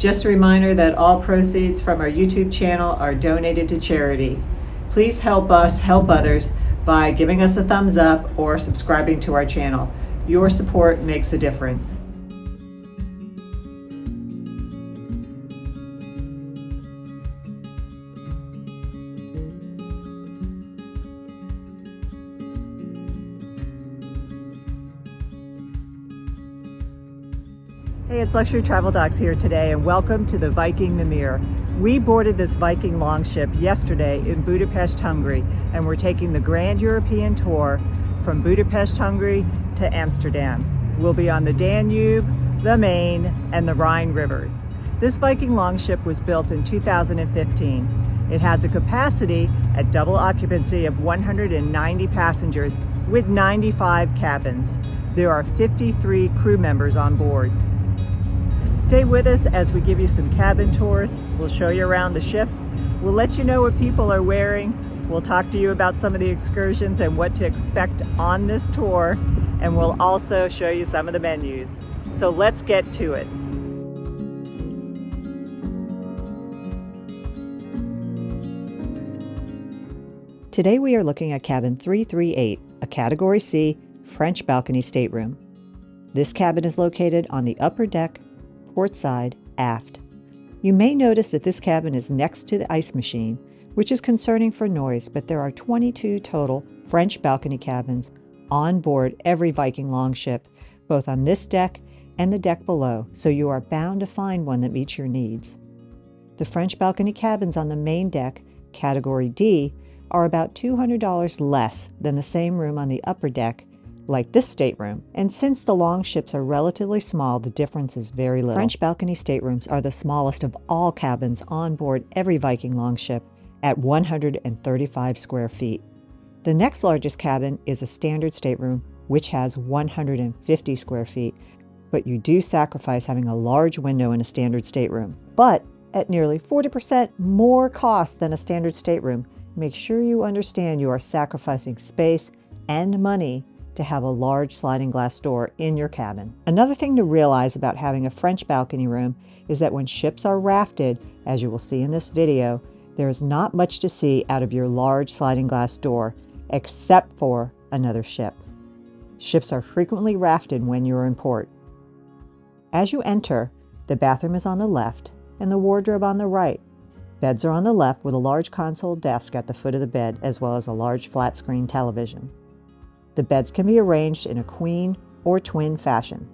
Just a reminder that all proceeds from our YouTube channel are donated to charity. Please help us help others by giving us a thumbs up or subscribing to our channel. Your support makes a difference. Hey, it's Luxury Travel Docs here today, and welcome to the Viking Mimir. We boarded this Viking Longship yesterday in Budapest, Hungary, and we're taking the Grand European Tour from Budapest, Hungary to Amsterdam. We'll be on the Danube, the Main, and the Rhine Rivers. This Viking Longship was built in 2015. It has a capacity at double occupancy of 190 passengers with 95 cabins. There are 53 crew members on board. Stay with us as we give you some cabin tours. We'll show you around the ship. We'll let you know what people are wearing. We'll talk to you about some of the excursions and what to expect on this tour. And we'll also show you some of the menus. So let's get to it. Today we are looking at cabin 338, a Category C French Balcony Stateroom. This cabin is located on the upper deck, port side, aft. You may notice that this cabin is next to the ice machine, which is concerning for noise, but there are 22 total French balcony cabins on board every Viking Longship, both on this deck and the deck below, so you are bound to find one that meets your needs. The French balcony cabins on the main deck, Category D, are about $200 less than the same room on the upper deck, like this stateroom. And since the Longships are relatively small, the difference is very little. French Balcony Staterooms are the smallest of all cabins on board every Viking Longship at 135 square feet. The next largest cabin is a standard stateroom, which has 150 square feet, but you do sacrifice having a large window in a standard stateroom. But at nearly 40% more cost than a standard stateroom, make sure you understand you are sacrificing space and money to have a large sliding glass door in your cabin. Another thing to realize about having a French balcony room is that when ships are rafted, as you will see in this video, there is not much to see out of your large sliding glass door, except for another ship. Ships are frequently rafted when you're in port. As you enter, the bathroom is on the left and the wardrobe on the right. Beds are on the left with a large console desk at the foot of the bed, as well as a large flat screen television. The beds can be arranged in a queen or twin fashion.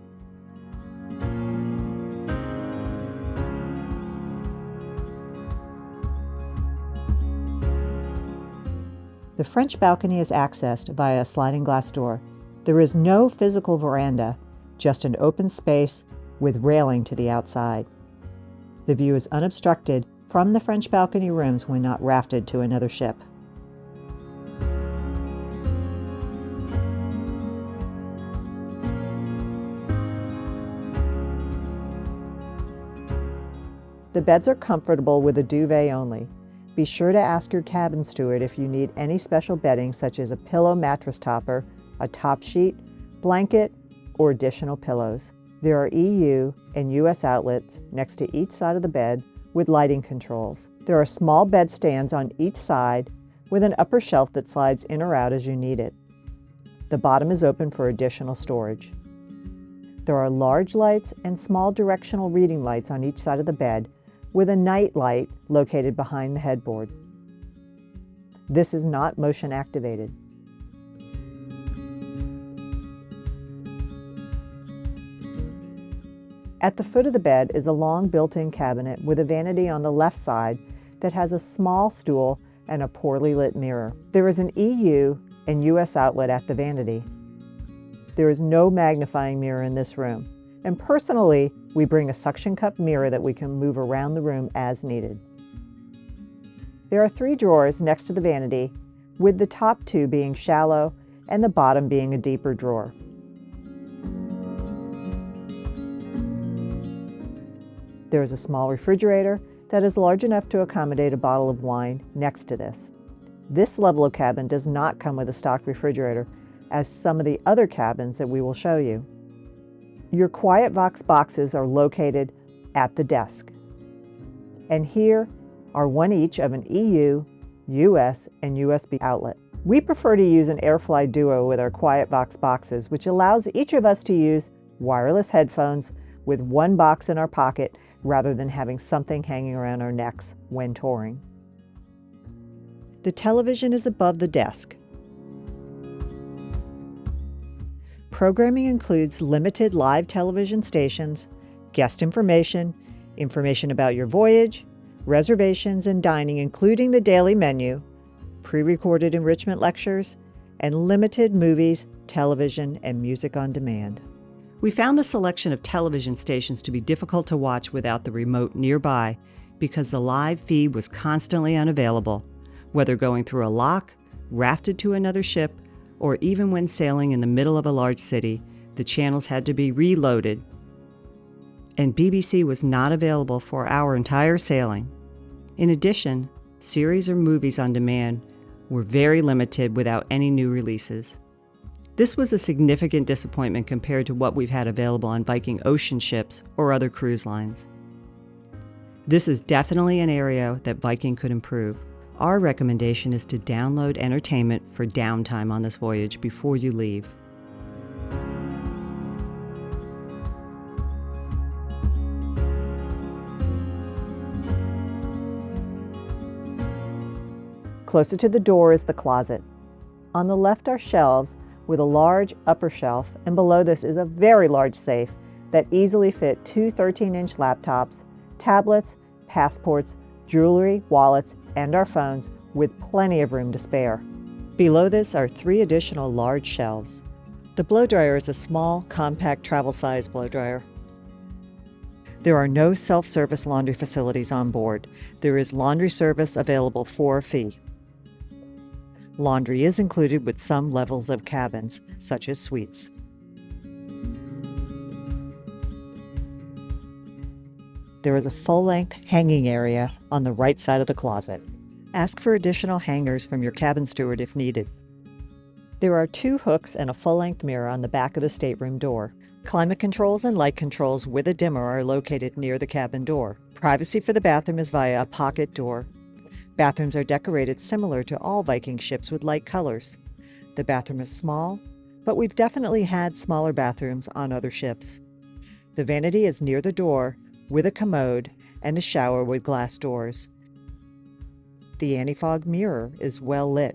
The French balcony is accessed via a sliding glass door. There is no physical veranda, just an open space with railing to the outside. The view is unobstructed from the French balcony rooms when not rafted to another ship. The beds are comfortable with a duvet only. Be sure to ask your cabin steward if you need any special bedding, such as a pillow mattress topper, a top sheet, blanket, or additional pillows. There are EU and US outlets next to each side of the bed with lighting controls. There are small bed stands on each side with an upper shelf that slides in or out as you need it. The bottom is open for additional storage. There are large lights and small directional reading lights on each side of the bed, with a night light located behind the headboard. This is not motion activated. At the foot of the bed is a long built-in cabinet with a vanity on the left side that has a small stool and a poorly lit mirror. There is an EU and US outlet at the vanity. There is no magnifying mirror in this room, and personally, we bring a suction cup mirror that we can move around the room as needed. There are 3 drawers next to the vanity, with the top 2 being shallow and the bottom being a deeper drawer. There is a small refrigerator that is large enough to accommodate a bottle of wine next to this. This level of cabin does not come with a stock refrigerator, as some of the other cabins that we will show you. Your Quiet Vox boxes are located at the desk. and here are one each of an EU, US, and USB outlet. We prefer to use an AirFly Duo with our QuietVox boxes, which allows each of us to use wireless headphones with one box in our pocket rather than having something hanging around our necks when touring. The television is above the desk. Programming includes limited live television stations, guest information, information about your voyage, reservations and dining including the daily menu, pre-recorded enrichment lectures, and limited movies, television, and music on demand. We found the selection of television stations to be difficult to watch without the remote nearby because the live feed was constantly unavailable, whether going through a lock, rafted to another ship, or even when sailing in the middle of a large city, the channels had to be reloaded. And BBC was not available for our entire sailing. In addition, series or movies on demand were very limited without any new releases. This was a significant disappointment compared to what we've had available on Viking Ocean ships or other cruise lines. This is definitely an area that Viking could improve. Our recommendation is to download entertainment for downtime on this voyage before you leave. Closer to the door is the closet. On the left are shelves with a large upper shelf, and below this is a very large safe that easily fit two 13-inch laptops, tablets, passports, jewelry, wallets, and our phones with plenty of room to spare. Below this are 3 additional large shelves. The blow dryer is a small, compact travel-size blow dryer. There are no self-service laundry facilities on board. There is laundry service available for a fee. Laundry is included with some levels of cabins, such as suites. There is a full-length hanging area on the right side of the closet. Ask for additional hangers from your cabin steward if needed. There are 2 hooks and a full-length mirror on the back of the stateroom door. Climate controls and light controls with a dimmer are located near the cabin door. Privacy for the bathroom is via a pocket door. Bathrooms are decorated similar to all Viking ships with light colors. The bathroom is small, but we've definitely had smaller bathrooms on other ships. The vanity is near the door with a commode and a shower with glass doors. The anti-fog mirror is well lit.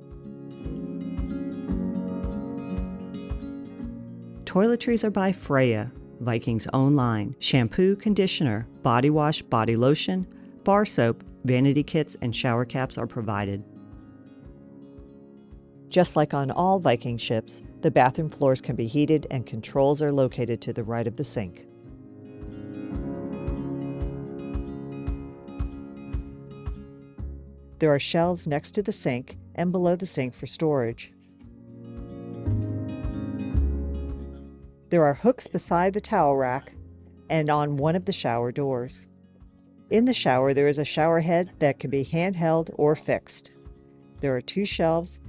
Toiletries are by Freya, Viking's own line. Shampoo, conditioner, body wash, body lotion, bar soap, vanity kits, and shower caps are provided. Just like on all Viking ships, the bathroom floors can be heated and controls are located to the right of the sink. There are shelves next to the sink and below the sink for storage. There are hooks beside the towel rack and on one of the shower doors. In the shower, there is a shower head that can be handheld or fixed. There are 2 shelves.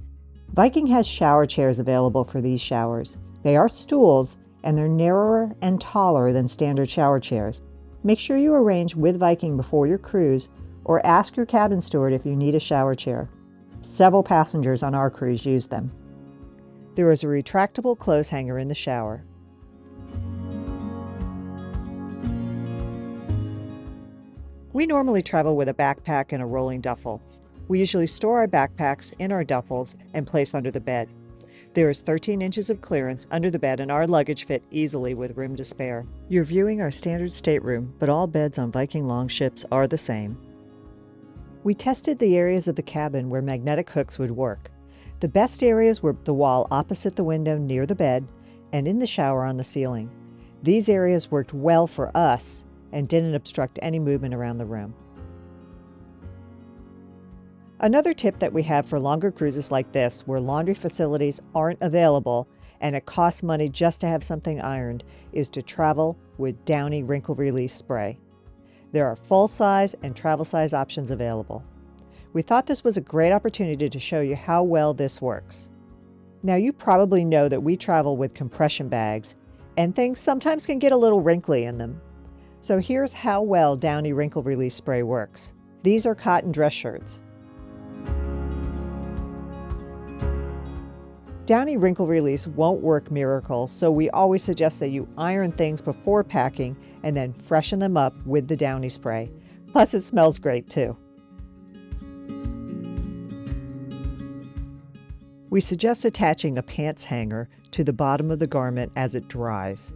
Viking has shower chairs available for these showers. They are stools and they're narrower and taller than standard shower chairs. Make sure you arrange with Viking before your cruise or ask your cabin steward if you need a shower chair. Several passengers on our cruise use them. There is a retractable clothes hanger in the shower. We normally travel with a backpack and a rolling duffel. We usually store our backpacks in our duffels and place under the bed. There is 13 inches of clearance under the bed and our luggage fit easily with room to spare. You're viewing our standard stateroom, but all beds on Viking Longships are the same. We tested the areas of the cabin where magnetic hooks would work. The best areas were the wall opposite the window near the bed and in the shower on the ceiling. These areas worked well for us and didn't obstruct any movement around the room. Another tip that we have for longer cruises like this, where laundry facilities aren't available and it costs money just to have something ironed, is to travel with Downy wrinkle release spray. There are full-size and travel-size options available. We thought this was a great opportunity to show you how well this works. Now you probably know that we travel with compression bags and things sometimes can get a little wrinkly in them. So here's how well Downy Wrinkle Release Spray works. These are cotton dress shirts. Downy wrinkle release won't work miracles, so we always suggest that you iron things before packing and then freshen them up with the Downy spray. Plus, it smells great too. We suggest attaching a pants hanger to the bottom of the garment as it dries.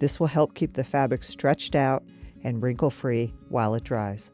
This will help keep the fabric stretched out and wrinkle-free while it dries.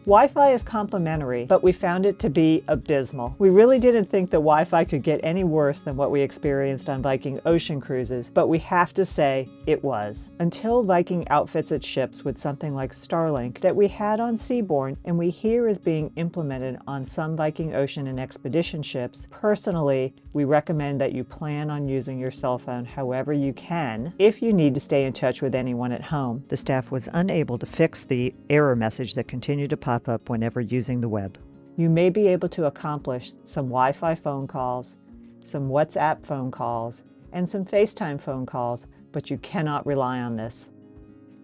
Wi-Fi is complimentary, but we found it to be abysmal. We really didn't think the Wi-Fi could get any worse than what we experienced on Viking Ocean cruises, but we have to say it was. Until Viking outfits its ships with something like Starlink that we had on Seabourn and we hear is being implemented on some Viking Ocean and Expedition ships, personally, we recommend that you plan on using your cell phone however you can if you need to stay in touch with anyone at home. The staff was unable to fix the error message that continued to pop up whenever using the web. You may be able to accomplish some Wi-Fi phone calls, some WhatsApp phone calls, and some FaceTime phone calls, but you cannot rely on this.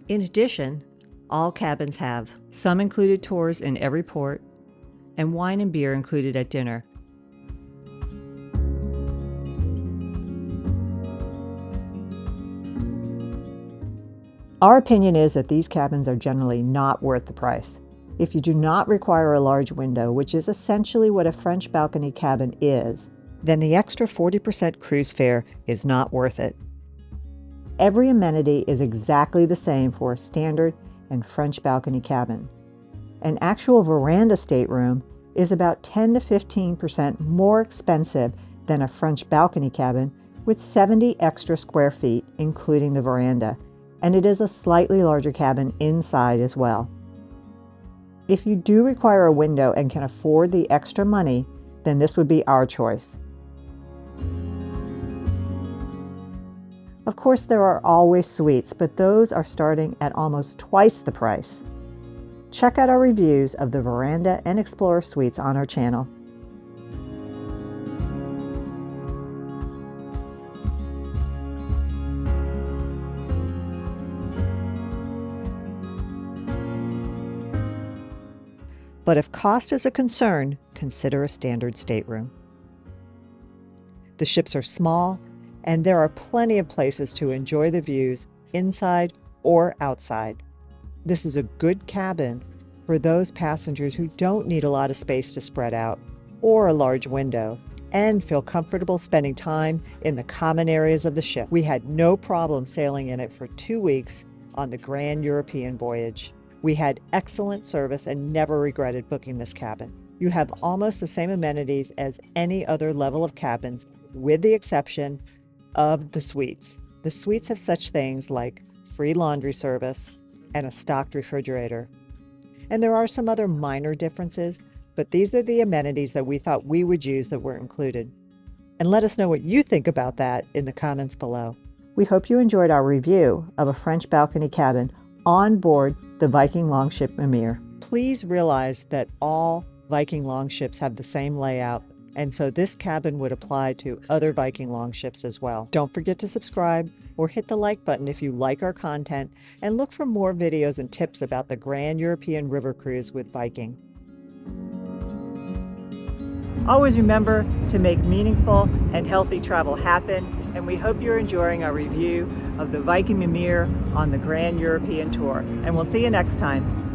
In addition, all cabins have some included tours in every port and wine and beer included at dinner. Our opinion is that these cabins are generally not worth the price. If you do not require a large window, which is essentially what a French balcony cabin is, then the extra 40% cruise fare is not worth it. Every amenity is exactly the same for a standard and French balcony cabin. An actual veranda stateroom is about 10 to 15% more expensive than a French balcony cabin with 70 extra square feet, including the veranda, and it is a slightly larger cabin inside as well. If you do require a window and can afford the extra money, then this would be our choice. Of course, there are always suites, but those are starting at almost twice the price. Check out our reviews of the Veranda and Explorer suites on our channel. But if cost is a concern, consider a standard stateroom. The ships are small, and there are plenty of places to enjoy the views inside or outside. This is a good cabin for those passengers who don't need a lot of space to spread out or a large window and feel comfortable spending time in the common areas of the ship. We had no problem sailing in it for 2 weeks on the Grand European voyage. We had excellent service and never regretted booking this cabin. You have almost the same amenities as any other level of cabins, with the exception of the suites. The suites have such things like free laundry service and a stocked refrigerator. And there are some other minor differences, but these are the amenities that we thought we would use that were included. And let us know what you think about that in the comments below. We hope you enjoyed our review of a French balcony cabin on board the Viking Longship Mimir. Please realize that all Viking Longships have the same layout, and so this cabin would apply to other Viking Longships as well. Don't forget to subscribe or hit the like button if you like our content, and look for more videos and tips about the Grand European River Cruise with Viking. Always remember to make meaningful and healthy travel happen, and we hope you're enjoying our review of the Viking Mimir on the Grand European Tour. And we'll see you next time.